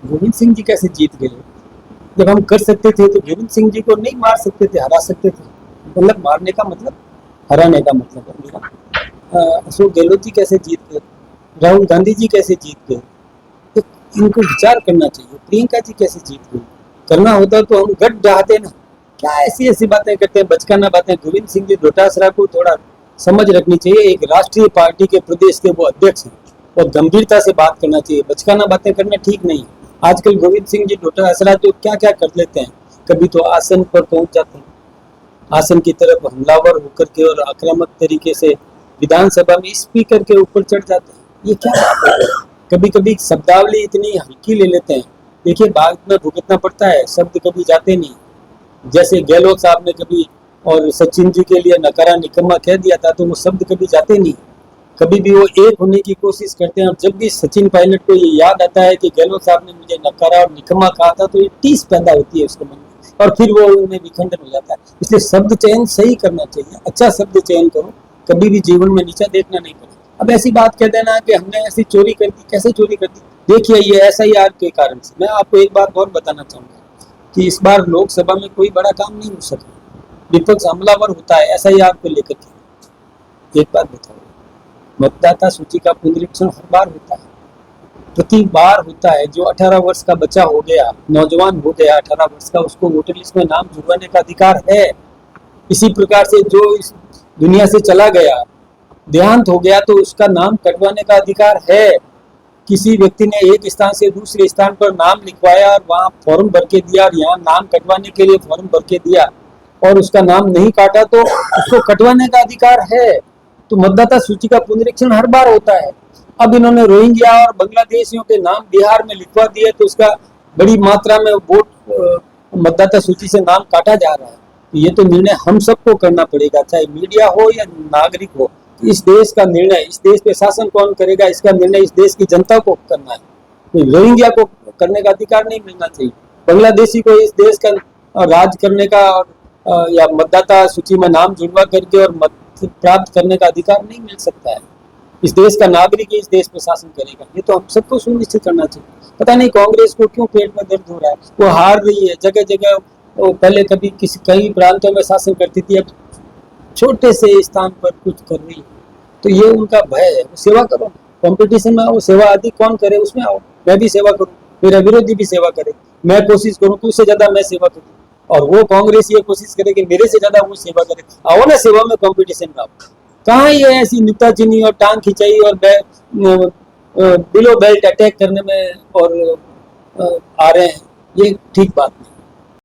गोविंद सिंह जी कैसे जीत गए? जब हम कर सकते थे तो गोविंद सिंह जी को नहीं मार सकते थे, हरा सकते थे। मतलब मारने का मतलब हराने का मतलब है मेरा। अशोक गहलोत जी कैसे जीत गए? राहुल गांधी जी कैसे जीत गए? तो इनको विचार करना चाहिए। प्रियंका जी कैसे जीत गई? करना होता तो हम गट डहाते ना। क्या ऐसी ऐसी बातें करते हैं, बचकाना बातें। गोविंद सिंह जी डोटासरा को थोड़ा समझ रखनी चाहिए। एक राष्ट्रीय पार्टी के प्रदेश के वो अध्यक्ष हैं और गंभीरता से बात करना चाहिए। बचकाना बातें करना ठीक नहीं है। आजकल गोविंद सिंह जी डोटासरा तो क्या क्या कर लेते हैं। कभी तो आसन पर पहुंच जाते हैं, आसन की तरफ हमलावर होकर के और आक्रामक तरीके से विधानसभा में स्पीकर के ऊपर चढ़ जाते हैं। ये क्या बात है? कभी कभी शब्दावली इतनी हल्की ले लेते हैं। देखिए बाद में भुगतना पड़ता है, शब्द कभी जाते नहीं। जैसे गहलोत साहब ने कभी और सचिन जी के लिए नकारा निकम्मा कह दिया था, तो वो शब्द कभी जाते नहीं। कभी भी वो एक होने की कोशिश करते हैं और जब भी सचिन पायलट को ये याद आता है कि गहलोत साहब ने मुझे नकारा और निकम्मा कहा था, तो ये टीस पैदा होती है उसके मन में और फिर वो उनमें विखंडन हो जाता है। इसलिए शब्द चयन सही करना चाहिए, अच्छा शब्द चयन करो। कभी भी जीवन में नीचा देखना नहीं पड़े। अब ऐसी बात कह देना कि हमने ऐसी चोरी कर दी, कैसे चोरी कर दी? देखिए ये SIR के कारण से। मैं आपको एक बात और बताना चाहूंगा कि इस बार लोकसभा में कोई बड़ा काम नहीं हो सका। विपक्ष हमलावर होता है SIR को लेकर के। एक बात बताओ, मतदाता सूची का पुनरीक्षण हर बार होता है, प्रति बार होता है। जो 18 वर्ष का बच्चा हो गया, नौजवान हो गया 18 वर्ष का, उसको वोटर लिस्ट में नाम जुड़वाने का अधिकार है। इसी प्रकार से जो इस दुनिया से चला गया, देहांत हो गया, तो उसका नाम कटवाने का अधिकार है। किसी व्यक्ति ने एक स्थान से दूसरे स्थान पर नाम लिखवाया और वहां फॉर्म भर के दिया और यहाँ नाम कटवाने के लिए फॉर्म भर के दिया और उसका नाम नहीं काटा, तो उसको कटवाने का अधिकार है। तो मतदाता सूची का पुनरीक्षण हर बार होता है। अब इन्होंने रोहिंग्या और बांग्लादेशियों के नाम बिहार में लिखवा दिए, तो उसका बड़ी मात्रा में वोट मतदाता सूची से नाम काटा जा रहा है। तो ये तो निर्णय हम सबको करना पड़ेगा, चाहे मीडिया हो या नागरिक हो। इस देश का निर्णय, इस देश पे शासन कौन करेगा, इसका निर्णय इस देश की जनता को करना है। तो रोहिंग्या को करने का अधिकार नहीं मिलना चाहिए, बांग्लादेशी को इस देश का राज करने का या मतदाता सूची में नाम जुड़वा करके और मत प्राप्त करने का अधिकार नहीं मिल सकता है। इस देश का नागरिक ही इस देश पे शासन करेगा। ये तो हम सबको सुनिश्चित करना चाहिए। पता नहीं कांग्रेस को क्यों पेट में दर्द हो रहा है, वो हार रही है जगह जगह। पहले कभी किसी कई प्रांतों में शासन करती थी, अब छोटे से स्थान पर कुछ कर रही है। तो ये उनका भय है। सेवा करो, कंपटीशन में आओ, सेवा अधिक कौन करे उसमें आओ। मैं भी सेवा करूं, मेरा विरोधी भी सेवा करे। मैं कोशिश करूं कि उससे ज्यादा मैं सेवा करूं और वो कांग्रेस ये कोशिश करे कि मेरे से ज्यादा वो सेवा करे। आओ ना सेवा में कंपटीशन में आओ। कहाँ ये ऐसी नुक्ताचीनी और टांग खिंचाई और बिलो बेल्ट अटैक करने में और आ रहे हैं, ये ठीक बात नहीं।